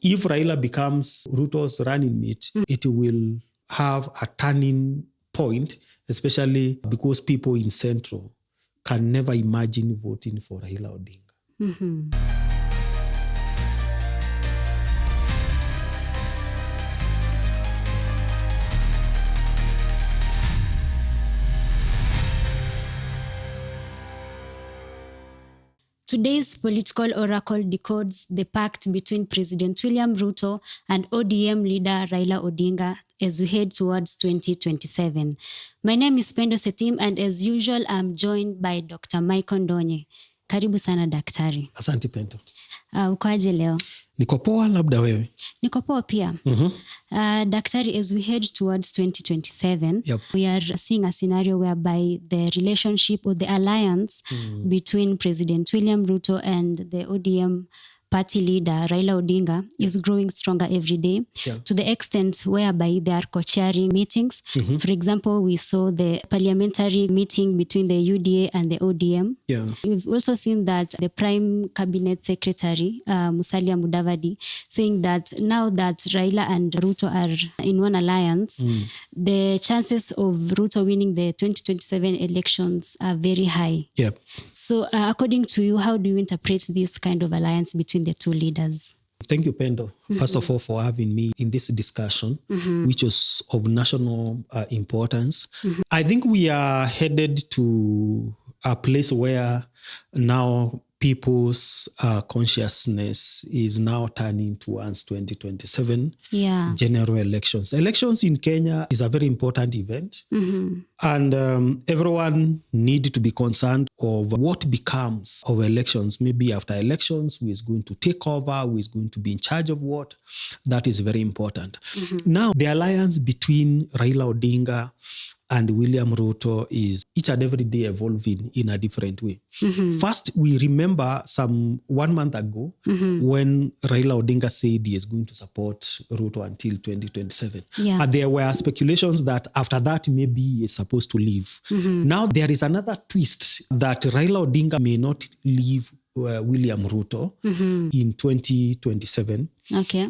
If Raila becomes Ruto's running mate, it will have a turning point, especially because people in Central can never imagine voting for Raila Odinga. Today's political oracle decodes the pact between President William Ruto and ODM leader Raila Odinga as we head towards 2027. My name is Pendo Setim, and as usual, I'm joined by Dr. 𝐷𝐼𝐭. Karibu sana daktari. Asante Pendo. Ukoaje leo? Niko poa, labda wewe? Niko poa pia. Daktari, as we head towards 2027, we are seeing a scenario whereby the relationship or the alliance between President William Ruto and the ODM party leader Raila Odinga is growing stronger every day, to the extent whereby they are co-chairing meetings. For example, we saw the parliamentary meeting between the UDA and the ODM. We've also seen that the Prime Cabinet Secretary, Musalia Mudavadi, saying that now that Raila and Ruto are in one alliance, the chances of Ruto winning the 2027 elections are very high. So according to you, how do you interpret this kind of alliance between the two leaders? Thank you, Pendo. First of all, for having me in this discussion, which is of national importance. I think we are headed to a place where now people's consciousness is now turning towards 2027 general elections. Elections in Kenya is a very important event, and everyone needs to be concerned of what becomes of elections. Maybe after elections, who is going to take over, who is going to be in charge of what. That is very important. Now, the alliance between Raila Odinga and William Ruto is each and every day evolving in a different way. First, we remember some 1 month ago when Raila Odinga said he is going to support Ruto until 2027. And there were speculations that after that, maybe he is supposed to leave. Now, there is another twist that Raila Odinga may not leave William Ruto in 2027.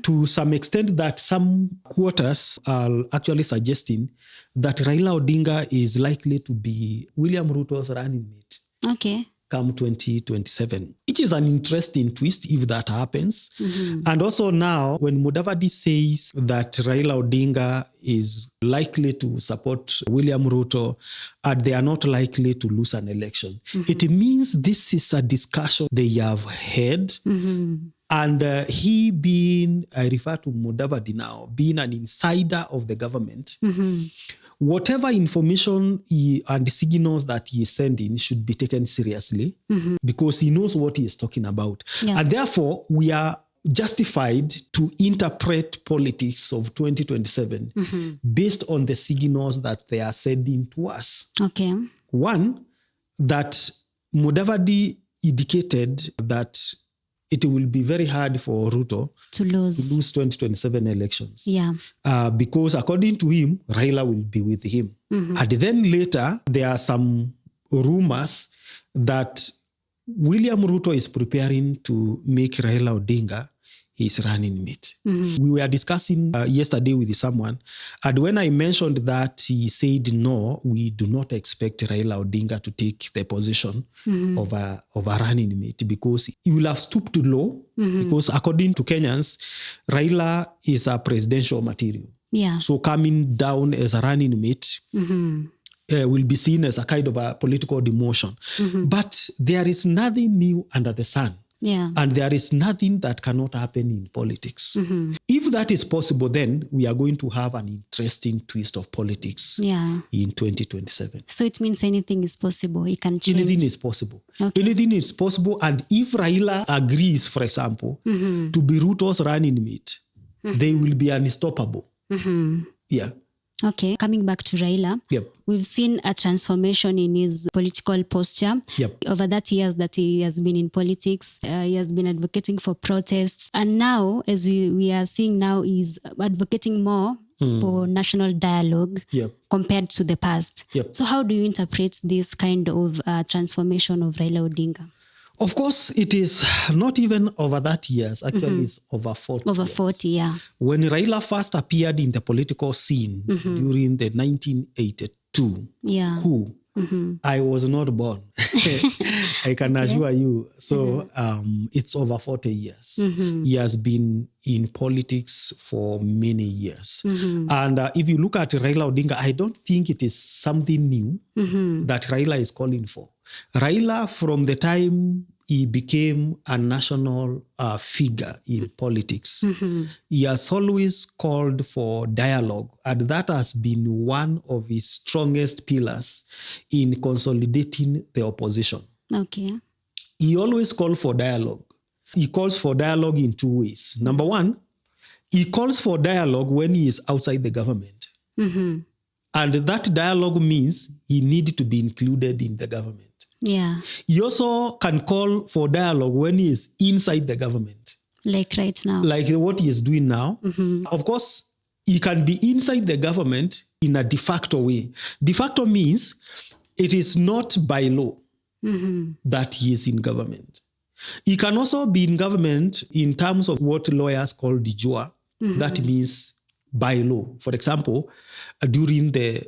To some extent that some quarters are actually suggesting that Raila Odinga is likely to be William Ruto's running mate come 2027, which is an interesting twist if that happens. And also now, when Mudavadi says that Raila Odinga is likely to support William Ruto and they are not likely to lose an election, it means this is a discussion they have had. And he being, I refer to Mudavadi now, being an insider of the government, whatever information and the signals that he is sending should be taken seriously because he knows what he is talking about. And therefore, we are justified to interpret politics of 2027 based on the signals that they are sending to us. One, that Mudavadi indicated that it will be very hard for Ruto to lose 2027 elections. Because according to him, Raila will be with him. And then later, there are some rumors that William Ruto is preparing to make Raila Odinga his running mate. We were discussing yesterday with someone, and when I mentioned that, he said, no, we do not expect Raila Odinga to take the position of a running mate because he will have stooped low because according to Kenyans, Raila is a presidential material. So coming down as a running mate will be seen as a kind of a political demotion. But there is nothing new under the sun. And there is nothing that cannot happen in politics. If that is possible, then we are going to have an interesting twist of politics in 2027. So it means anything is possible. It can change. Anything is possible. Anything is possible. And if Raila agrees, for example, to be Ruto's running mate, they will be unstoppable. Coming back to Raila, we've seen a transformation in his political posture. Over that years that he has been in politics, he has been advocating for protests. And now, as we are seeing now, he's advocating more for national dialogue compared to the past. So how do you interpret this kind of transformation of Raila Odinga? Of course, it is not even over 30 years. Actually, it's over 40 Over years. 40, yeah. When Raila first appeared in the political scene during the 1982 coup, I was not born. I can assure you. So it's over 40 years. He has been in politics for many years. And if you look at Raila Odinga, I don't think it is something new that Raila is calling for. Raila, from the time he became a national figure in politics, he has always called for dialogue, and that has been one of his strongest pillars in consolidating the opposition. Okay. He always called for dialogue. He calls for dialogue in two ways. Number one, he calls for dialogue when he is outside the government. And that dialogue means he needs to be included in the government. Yeah. He also can call for dialogue when he is inside the government. Like right now. Like what he is doing now. Of course, he can be inside the government in a de facto way. De facto means it is not by law that he is in government. He can also be in government in terms of what lawyers call de jure. That means by law. For example, during the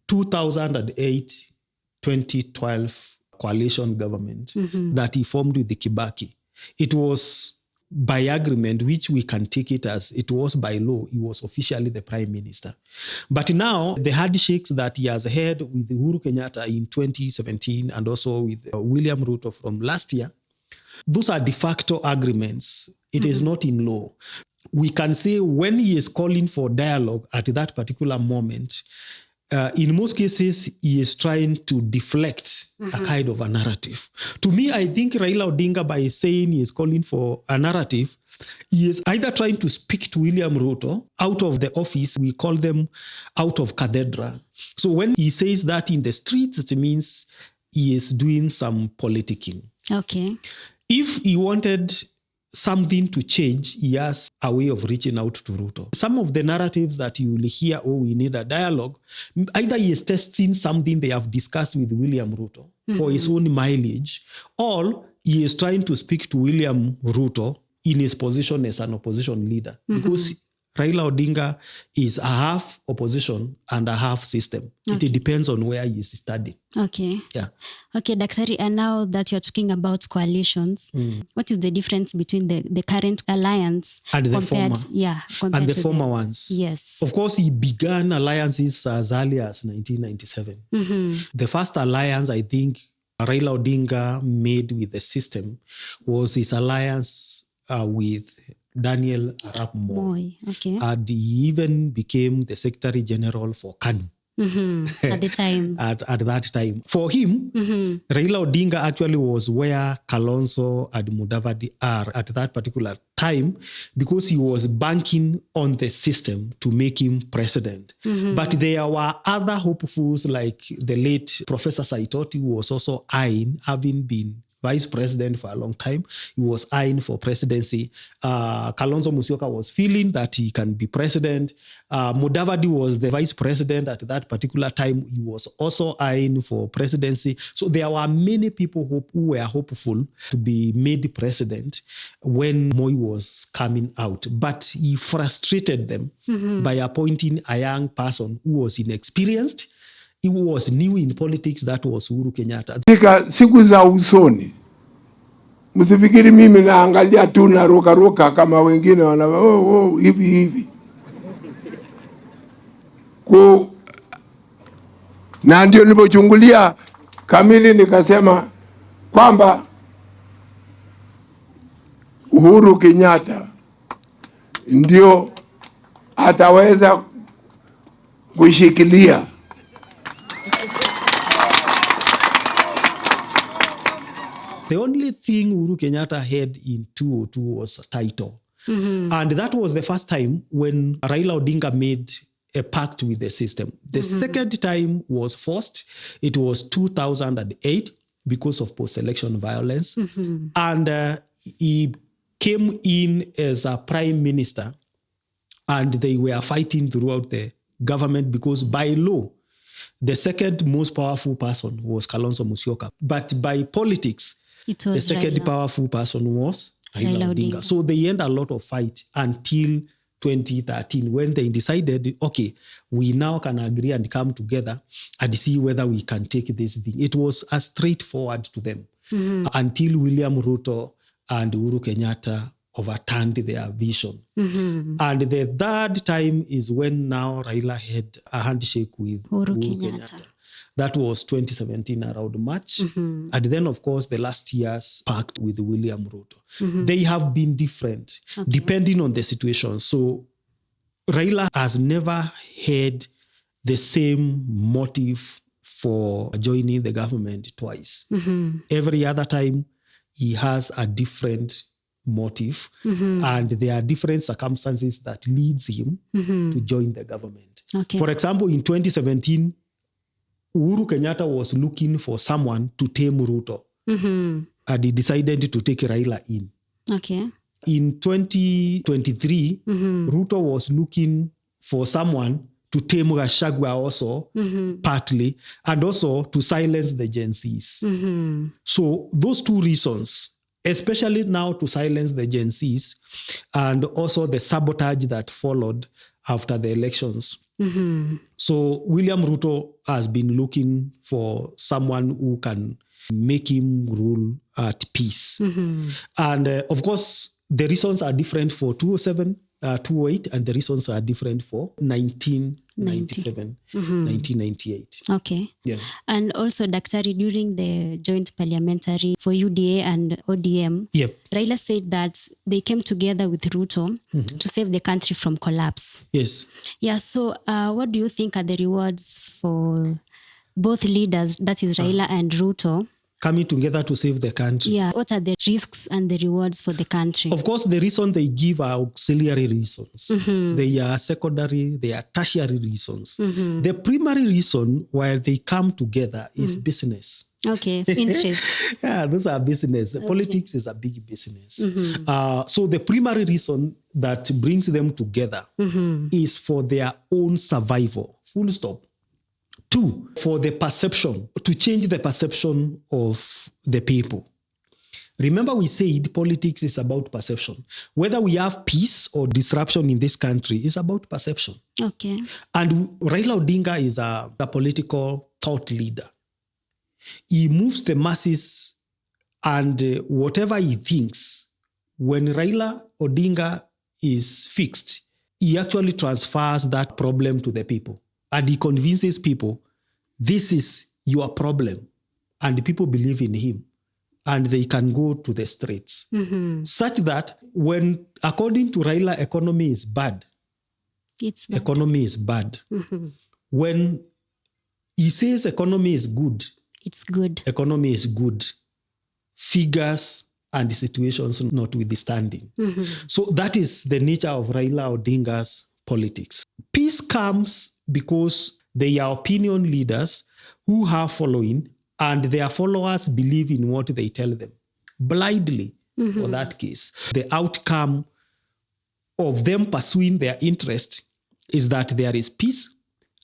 2008-2012 coalition government that he formed with the Kibaki, it was by agreement, which we can take it as it was by law. He was officially the prime minister. But now the handshakes that he has had with Uhuru Kenyatta in 2017 and also with William Ruto from last year, those are de facto agreements. It is not in law. We can say when he is calling for dialogue at that particular moment, in most cases, he is trying to deflect a kind of a narrative. To me, I think Raila Odinga, by saying he is calling for a narrative, he is either trying to speak to William Ruto out of the office. We call them out of cathedral. So when he says that in the streets, it means he is doing some politicking. Okay. If he wanted something to change, he has a way of reaching out to Ruto. Some of the narratives that you will hear, we need a dialogue, either he is testing something they have discussed with William Ruto for his own mileage, or he is trying to speak to William Ruto in his position as an opposition leader. Because Raila Odinga is a half opposition and a half system. Okay. It depends on where he is studying. Okay. Yeah. Okay, Daktari, and now that you're talking about coalitions, what is the difference between the current alliance and the former? Yeah, and the former ones. Yes. Of course, he began alliances as early as 1997. The first alliance, I think, Raila Odinga made with the system was his alliance with Daniel Arap Moi. Okay. And he even became the Secretary General for KANU. At the time. At that time. For him, Raila Odinga actually was where Kalonzo and Mudavadi are at that particular time because he was banking on the system to make him president. But there were other hopefuls like the late Professor Saitoti, who was also eyeing, having been vice president for a long time. He was eyeing for presidency. Kalonzo Musyoka was feeling that he can be president. Mudavadi was the vice president at that particular time. He was also eyeing for presidency. So there were many people who were hopeful to be made president when Moi was coming out. But he frustrated them by appointing a young person who was inexperienced. He was new in politics, that was Uhuru Kenyatta. Siku za usoni, msifikiri mimi naangalia tu na roka kama wengine wana hivi. Na ndio nilipochungulia kamili nikasema kwamba Uhuru Kenyatta ndio ataweza kushikilia The only thing Uhuru Kenyatta had in 2002 was a title. And that was the first time when Raila Odinga made a pact with the system. The second time was forced. It was 2008 because of post-election violence. And he came in as a prime minister and they were fighting throughout the government because by law, the second most powerful person was Kalonzo Musyoka. But by politics, It was the second Raila. powerful person was Raila Raila Odinga. So they end a lot of fight until 2013 when they decided, okay, we now can agree and come together and see whether we can take this thing. It was as straightforward to them until William Ruto and Uhuru Kenyatta overturned their vision. And the third time is when now Raila had a handshake with Uhuru Kenyatta. That was 2017 around March. And then, of course, the last year's pact with William Ruto. They have been different depending on the situation. So Raila has never had the same motive for joining the government twice. Every other time, he has a different motive, and there are different circumstances that leads him to join the government. For example, in 2017, Uhuru Kenyatta was looking for someone to tame Ruto, and he decided to take Raila in. In 2023, Ruto was looking for someone to tame 𝐻𝐝𝐻𝐵𝐻 also, partly, and also to silence the 𝐑𝐮𝐬𝐧𝐠. So those two reasons, especially now to silence the 𝐑𝐮𝐬𝐧𝐠, and also the sabotage that followed after the elections. So William Ruto has been looking for someone who can make him rule at peace. And of course, the reasons are different for 2007, 2008, and the reasons are different for 1997, 1998. Yeah. And also, Daktari, during the joint parliamentary for UDA and ODM, Raila said that they came together with Ruto to save the country from collapse. Yes. Yeah, so what do you think are the rewards for both leaders, that is Raila and Ruto, coming together to save the country? Yeah. What are the risks and the rewards for the country? Of course, the reason they give are auxiliary reasons. They are secondary, they are tertiary reasons. The primary reason why they come together is business. Interest. Yeah, those are business. Politics is a big business. So the primary reason that brings them together is for their own survival. Full stop. 2, for the perception, to change the perception of the people. Remember, we said politics is about perception. Whether we have peace or disruption in this country is about perception. And Raila Odinga is a political thought leader. He moves the masses, and whatever he thinks, when Raila Odinga is fixed, he actually transfers that problem to the people. And he convinces people, this is your problem. And the people believe in him. And they can go to the streets. Such that when, according to Raila, economy is bad. Economy is bad. When he says economy is good. It's good. Economy is good. Figures and situations notwithstanding. So that is the nature of Raila Odinga's politics. Peace comes because they are opinion leaders who have following, and their followers believe in what they tell them blindly. For that case, the outcome of them pursuing their interest is that there is peace,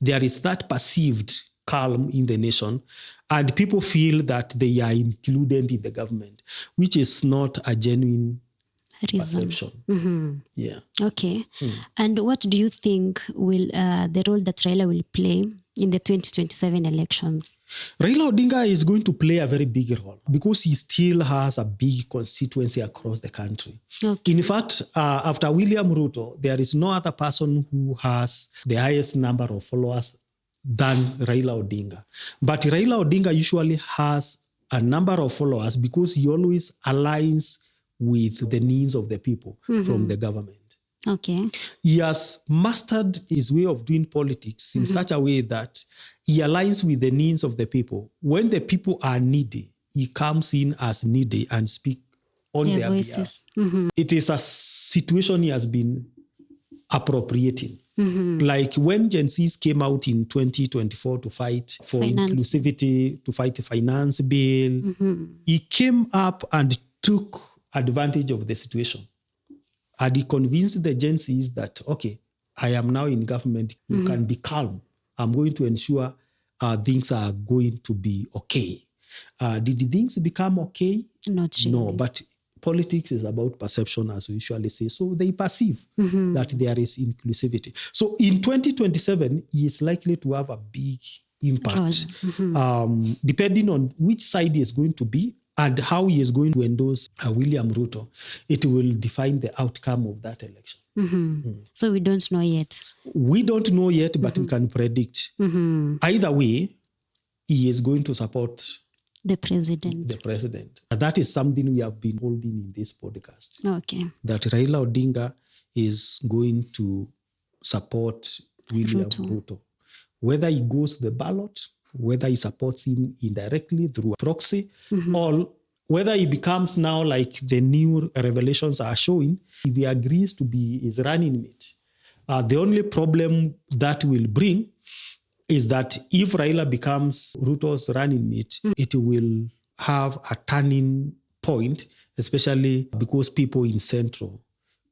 there is that perceived calm in the nation, and people feel that they are included in the government, which is not a genuine perception. Yeah. And what do you think will the role that Raila will play in the 2027 elections? Raila Odinga is going to play a very big role because he still has a big constituency across the country. In fact, after William Ruto, there is no other person who has the highest number of followers than Raila Odinga. But Raila Odinga usually has a number of followers because he always aligns with the needs of the people from the government. He has mastered his way of doing politics in such a way that he aligns with the needs of the people. When the people are needy, he comes in as needy and speaks on their voices. It is a situation he has been appropriating. Like when 𝐑𝐻𝐿 came out in 2024 to fight for inclusivity, to fight the finance bill, he came up and took advantage of the situation. And he convinced the 𝐑𝐻𝐿 that, okay, I am now in government, you can be calm. I'm going to ensure things are going to be okay. Did things become okay? Not really. No, but politics is about perception, as we usually say. So they perceive that there is inclusivity. So in 2027, he is likely to have a big impact, depending on which side he is going to be and how he is going to endorse William Ruto. It will define the outcome of that election. So we don't know yet. We don't know yet, but we can predict. Either way, he is going to support the president. That is something we have been holding in this podcast. Okay. That Raila Odinga is going to support William Ruto. Whether he goes to the ballot, whether he supports him indirectly through a proxy, or whether he becomes now like the new revelations are showing, if he agrees to be his running mate. The only problem that will bring is that if Raila becomes Ruto's running mate, it will have a turning point, especially because people in Central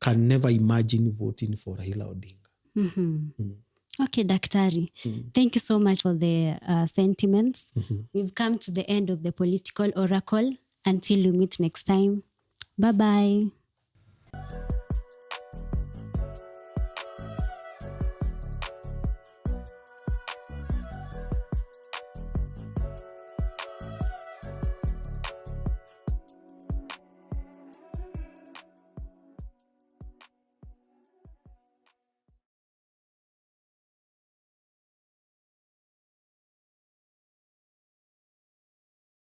can never imagine voting for Raila Odinga. Okay, Daktari. Thank you so much for the sentiments. We've come to the end of the political oracle. Until we meet next time. Bye-bye.